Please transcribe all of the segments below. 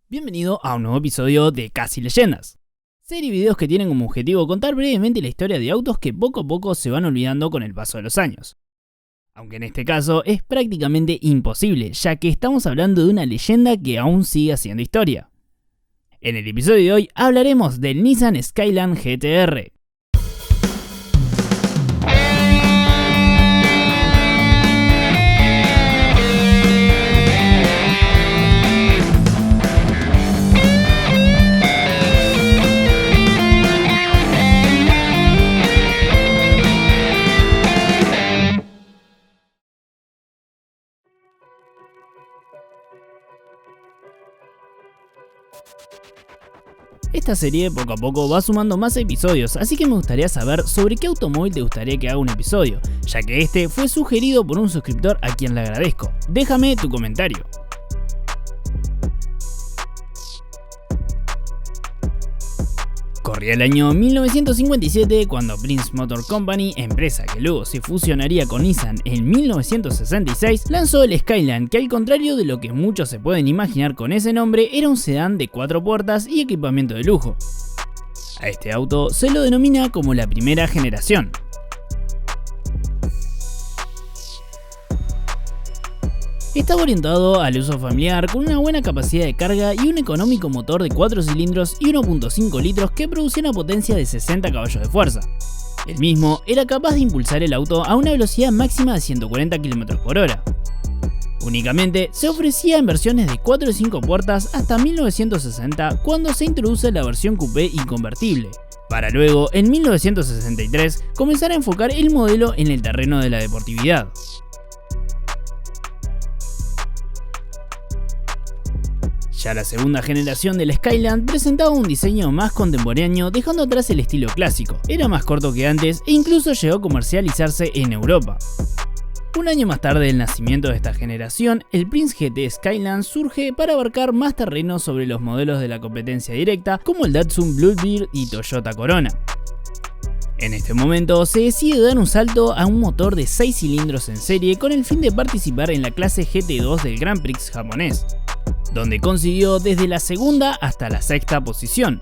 Bienvenido a un nuevo episodio de Casi Leyendas, serie de videos que tienen como objetivo contar brevemente la historia de autos que poco a poco se van olvidando con el paso de los años. Aunque en este caso es prácticamente imposible, ya que estamos hablando de una leyenda que aún sigue haciendo historia. En el episodio de hoy hablaremos del Nissan Skyline GT-R. Esta serie poco a poco va sumando más episodios, así que me gustaría saber sobre qué automóvil te gustaría que haga un episodio, ya que este fue sugerido por un suscriptor a quien le agradezco. Déjame tu comentario. Corría el año 1957 cuando Prince Motor Company, empresa que luego se fusionaría con Nissan en 1966, lanzó el Skyline, que al contrario de lo que muchos se pueden imaginar con ese nombre, era un sedán de 4 puertas y equipamiento de lujo. A este auto se lo denomina como la primera generación. Estaba orientado al uso familiar con una buena capacidad de carga y un económico motor de 4 cilindros y 1.5 litros que producía una potencia de 60 caballos de fuerza. El mismo era capaz de impulsar el auto a una velocidad máxima de 140 km/h. Únicamente se ofrecía en versiones de 4 y 5 puertas hasta 1960, cuando se introduce la versión coupé y convertible, para luego en 1963 comenzar a enfocar el modelo en el terreno de la deportividad. Ya la segunda generación del Skyline presentaba un diseño más contemporáneo, dejando atrás el estilo clásico. Era más corto que antes e incluso llegó a comercializarse en Europa. Un año más tarde del nacimiento de esta generación, el Prince GT Skyline surge para abarcar más terreno sobre los modelos de la competencia directa como el Datsun Bluebird y Toyota Corona. En este momento se decide dar un salto a un motor de 6 cilindros en serie con el fin de participar en la clase GT2 del Grand Prix japonés, donde consiguió desde la segunda hasta la sexta posición.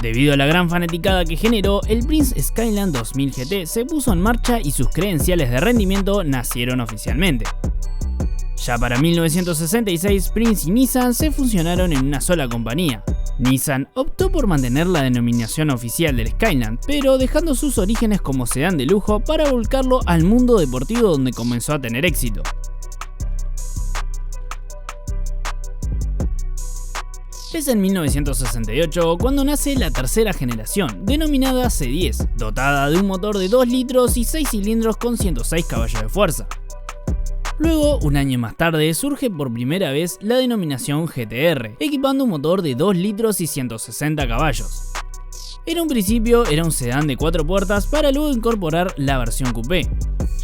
Debido a la gran fanaticada que generó, el Prince Skyline 2000 GT se puso en marcha y sus credenciales de rendimiento nacieron oficialmente. Ya para 1966, Prince y Nissan se fusionaron en una sola compañía. Nissan optó por mantener la denominación oficial del Skyline, pero dejando sus orígenes como sedán de lujo para volcarlo al mundo deportivo donde comenzó a tener éxito. Es en 1968 cuando nace la tercera generación, denominada C10, dotada de un motor de 2 litros y 6 cilindros con 106 caballos de fuerza. Luego, un año más tarde, surge por primera vez la denominación GT-R, equipando un motor de 2 litros y 160 caballos. En un principio era un sedán de 4 puertas para luego incorporar la versión coupé.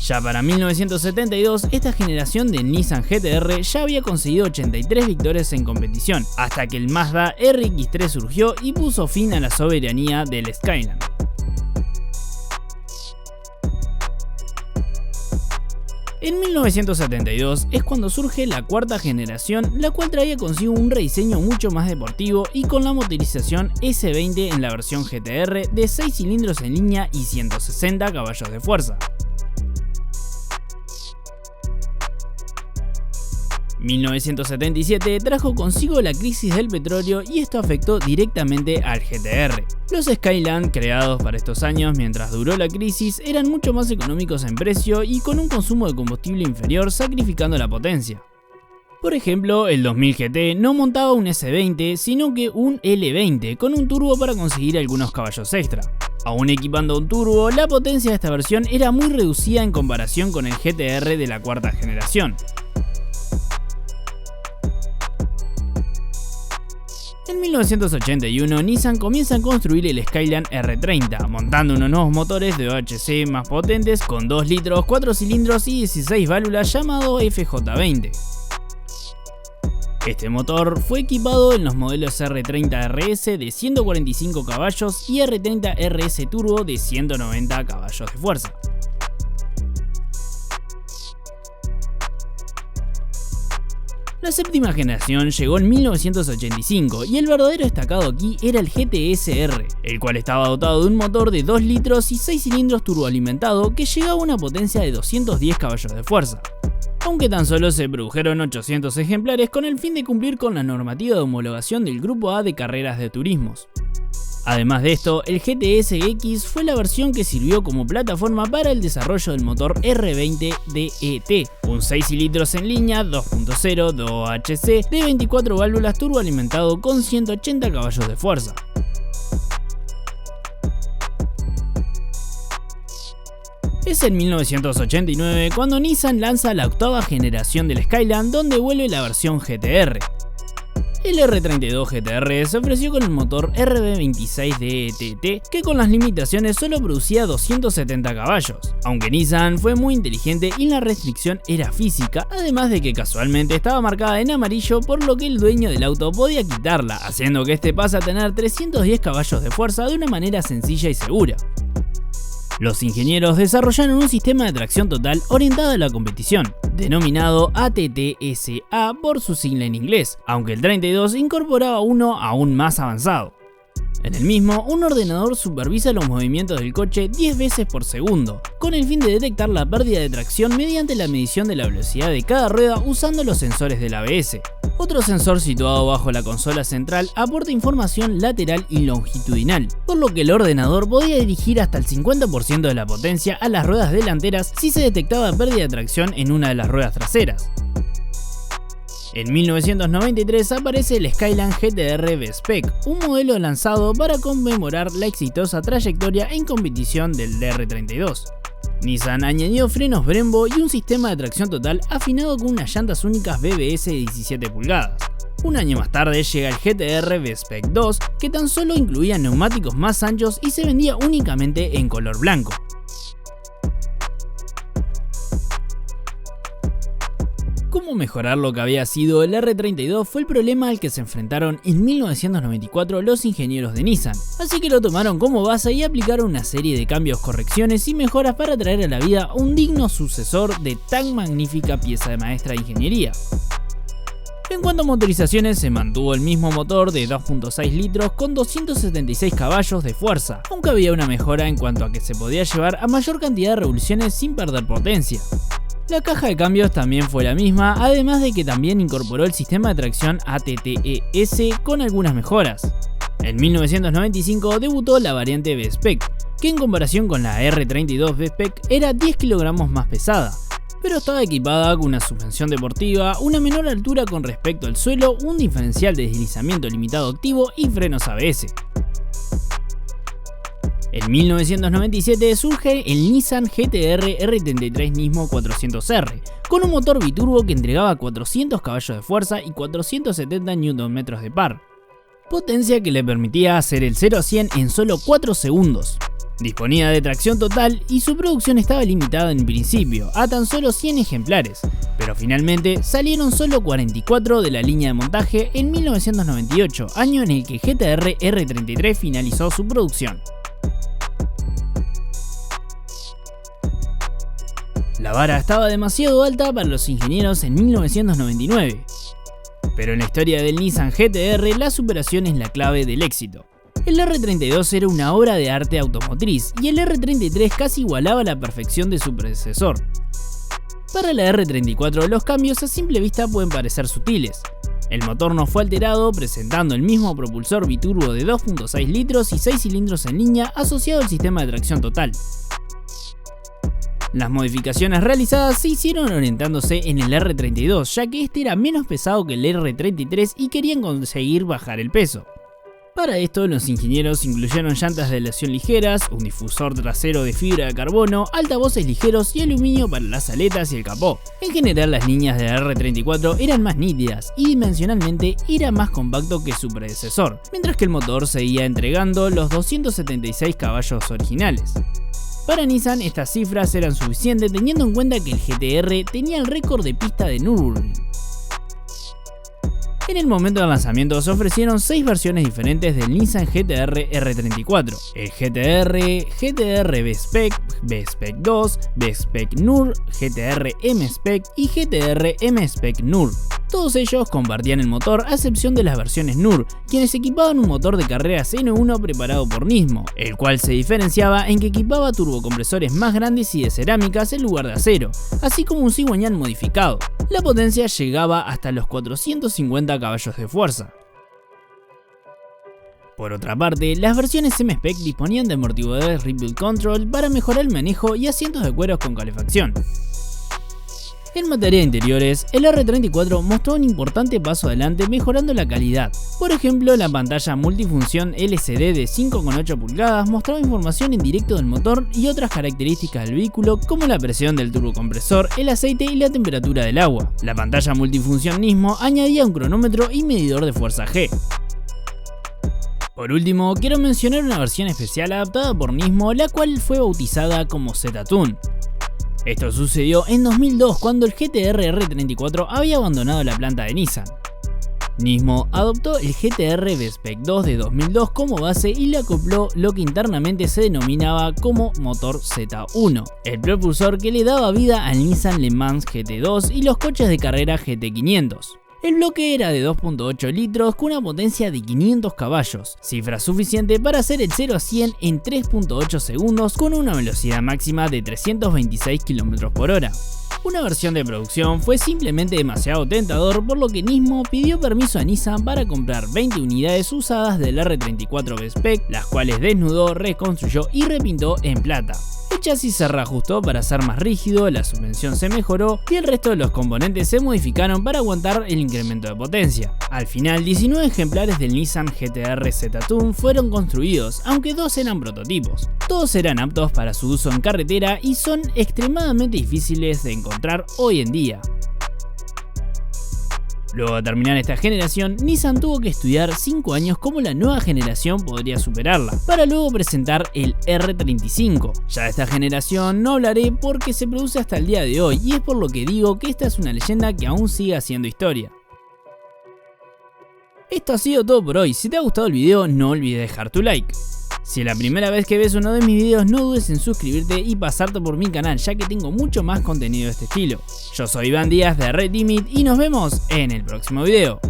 Ya para 1972, esta generación de Nissan GT-R ya había conseguido 83 victorias en competición, hasta que el Mazda RX-3 surgió y puso fin a la soberanía del Skyline. En 1972 es cuando surge la cuarta generación, la cual traía consigo un rediseño mucho más deportivo y con la motorización S20 en la versión GT-R de 6 cilindros en línea y 160 caballos de fuerza. 1977 trajo consigo la crisis del petróleo y esto afectó directamente al GT-R. Los Skyline creados para estos años mientras duró la crisis eran mucho más económicos en precio y con un consumo de combustible inferior, sacrificando la potencia. Por ejemplo, el 2000 GT no montaba un S20 sino que un L20 con un turbo para conseguir algunos caballos extra. Aún equipando un turbo, la potencia de esta versión era muy reducida en comparación con el GT-R de la cuarta generación. En 1981, Nissan comienza a construir el Skyline R30, montando unos nuevos motores de OHC más potentes con 2 litros, 4 cilindros y 16 válvulas llamado FJ20. Este motor fue equipado en los modelos R30 RS de 145 caballos y R30 RS Turbo de 190 caballos de fuerza. La séptima generación llegó en 1985 y el verdadero destacado aquí era el GTS-R, el cual estaba dotado de un motor de 2 litros y 6 cilindros turboalimentado que llegaba a una potencia de 210 caballos de fuerza. Aunque tan solo se produjeron 800 ejemplares con el fin de cumplir con la normativa de homologación del Grupo A de carreras de turismos. Además de esto, el GTS-X fue la versión que sirvió como plataforma para el desarrollo del motor R20 DET, un 6 cilindros en línea 2.0 2HC de 24 válvulas turboalimentado con 180 caballos de fuerza. Es en 1989 cuando Nissan lanza la octava generación del Skyline, donde vuelve la versión GTR. El R32 GTR se ofreció con el motor RB26 DET, que con las limitaciones solo producía 270 caballos, aunque Nissan fue muy inteligente y la restricción era física, además de que casualmente estaba marcada en amarillo, por lo que el dueño del auto podía quitarla, haciendo que este pase a tener 310 caballos de fuerza de una manera sencilla y segura. Los ingenieros desarrollaron un sistema de tracción total orientado a la competición, denominado ATTSA por su sigla en inglés, aunque el 32 incorporaba uno aún más avanzado. En el mismo, un ordenador supervisa los movimientos del coche 10 veces por segundo, con el fin de detectar la pérdida de tracción mediante la medición de la velocidad de cada rueda usando los sensores del ABS. Otro sensor situado bajo la consola central aporta información lateral y longitudinal, por lo que el ordenador podía dirigir hasta el 50% de la potencia a las ruedas delanteras si se detectaba pérdida de tracción en una de las ruedas traseras. En 1993 aparece el Skyline GTR V-Spec, un modelo lanzado para conmemorar la exitosa trayectoria en competición del DR32. Nissan añadió frenos Brembo y un sistema de tracción total afinado con unas llantas únicas BBS de 17 pulgadas. Un año más tarde llega el GTR V-Spec 2, que tan solo incluía neumáticos más anchos y se vendía únicamente en color blanco. Cómo mejorar lo que había sido el R32 fue el problema al que se enfrentaron en 1994 los ingenieros de Nissan, así que lo tomaron como base y aplicaron una serie de cambios, correcciones y mejoras para traer a la vida un digno sucesor de tan magnífica pieza de maestra de ingeniería. En cuanto a motorizaciones, se mantuvo el mismo motor de 2.6 litros con 276 caballos de fuerza, aunque había una mejora en cuanto a que se podía llevar a mayor cantidad de revoluciones sin perder potencia. La caja de cambios también fue la misma, además de que también incorporó el sistema de tracción ATTES con algunas mejoras. En 1995 debutó la variante V-Spec, que en comparación con la R32 V-Spec era 10 kilogramos más pesada, pero estaba equipada con una suspensión deportiva, una menor altura con respecto al suelo, un diferencial de deslizamiento limitado activo y frenos ABS. En 1997 surge el Nissan GT-R R33 Nismo 400R, con un motor biturbo que entregaba 400 caballos de fuerza y 470 Nm de par, potencia que le permitía hacer el 0 a 100 en solo 4 segundos. Disponía de tracción total y su producción estaba limitada en principio a tan solo 100 ejemplares, pero finalmente salieron solo 44 de la línea de montaje en 1998, año en el que GT-R R33 finalizó su producción. La vara estaba demasiado alta para los ingenieros en 1999, pero en la historia del Nissan GT-R la superación es la clave del éxito. El R32 era una obra de arte automotriz y el R33 casi igualaba la perfección de su predecesor. Para la R34 los cambios a simple vista pueden parecer sutiles. El motor no fue alterado, presentando el mismo propulsor biturbo de 2.6 litros y 6 cilindros en línea asociado al sistema de tracción total. Las modificaciones realizadas se hicieron orientándose en el R32, ya que este era menos pesado que el R33 y querían conseguir bajar el peso. Para esto, los ingenieros incluyeron llantas de aleación ligeras, un difusor trasero de fibra de carbono, altavoces ligeros y aluminio para las aletas y el capó. En general, las líneas del R34 eran más nítidas y dimensionalmente era más compacto que su predecesor, mientras que el motor seguía entregando los 276 caballos originales. Para Nissan estas cifras eran suficientes teniendo en cuenta que el GT-R tenía el récord de pista de Nürburgring. En el momento del lanzamiento se ofrecieron 6 versiones diferentes del Nissan GT-R R34, el GT-R, GT-R B-Spec, B-Spec 2, B-Spec NUR, GT-R M-Spec y GT-R M-Spec NUR. Todos ellos compartían el motor a excepción de las versiones NUR, quienes equipaban un motor de carreras N1 preparado por Nismo, el cual se diferenciaba en que equipaba turbocompresores más grandes y de cerámicas en lugar de acero, así como un cigüeñal modificado. La potencia llegaba hasta los 450 caballos de fuerza. Por otra parte, las versiones M-Spec disponían de amortiguadores Ripple Control para mejorar el manejo y asientos de cuero con calefacción. En materia de interiores, el R34 mostró un importante paso adelante mejorando la calidad. Por ejemplo, la pantalla multifunción LCD de 5,8 pulgadas mostraba información en directo del motor y otras características del vehículo como la presión del turbocompresor, el aceite y la temperatura del agua. La pantalla multifunción Nismo añadía un cronómetro y medidor de fuerza G. Por último, quiero mencionar una versión especial adaptada por Nismo, la cual fue bautizada como Z-Tune. Esto sucedió en 2002 cuando el GT-R R34 había abandonado la planta de Nissan. Nismo adoptó el GT-R B-Spec 2 de 2002 como base y le acopló lo que internamente se denominaba como motor Z1, el propulsor que le daba vida al Nissan Le Mans GT2 y los coches de carrera GT500. El bloque era de 2.8 litros con una potencia de 500 caballos, cifra suficiente para hacer el 0 a 100 en 3.8 segundos con una velocidad máxima de 326 km/h. Una versión de producción fue simplemente demasiado tentador, por lo que Nismo pidió permiso a Nissan para comprar 20 unidades usadas del R34 B-Spec, las cuales desnudó, reconstruyó y repintó en plata. El chasis se reajustó para ser más rígido, la suspensión se mejoró y el resto de los componentes se modificaron para aguantar el incremento de potencia. Al final, 19 ejemplares del Nissan GT-R Z-Tune fueron construidos, aunque 2 eran prototipos. Todos eran aptos para su uso en carretera y son extremadamente difíciles de encontrar hoy en día. Luego de terminar esta generación, Nissan tuvo que estudiar 5 años cómo la nueva generación podría superarla, para luego presentar el R35. Ya de esta generación no hablaré porque se produce hasta el día de hoy y es por lo que digo que esta es una leyenda que aún sigue haciendo historia. Esto ha sido todo por hoy. Si te ha gustado el video, no olvides dejar tu like. Si es la primera vez que ves uno de mis videos, no dudes en suscribirte y pasarte por mi canal, ya que tengo mucho más contenido de este estilo. Yo soy Iván Díaz de Red Limit y nos vemos en el próximo video.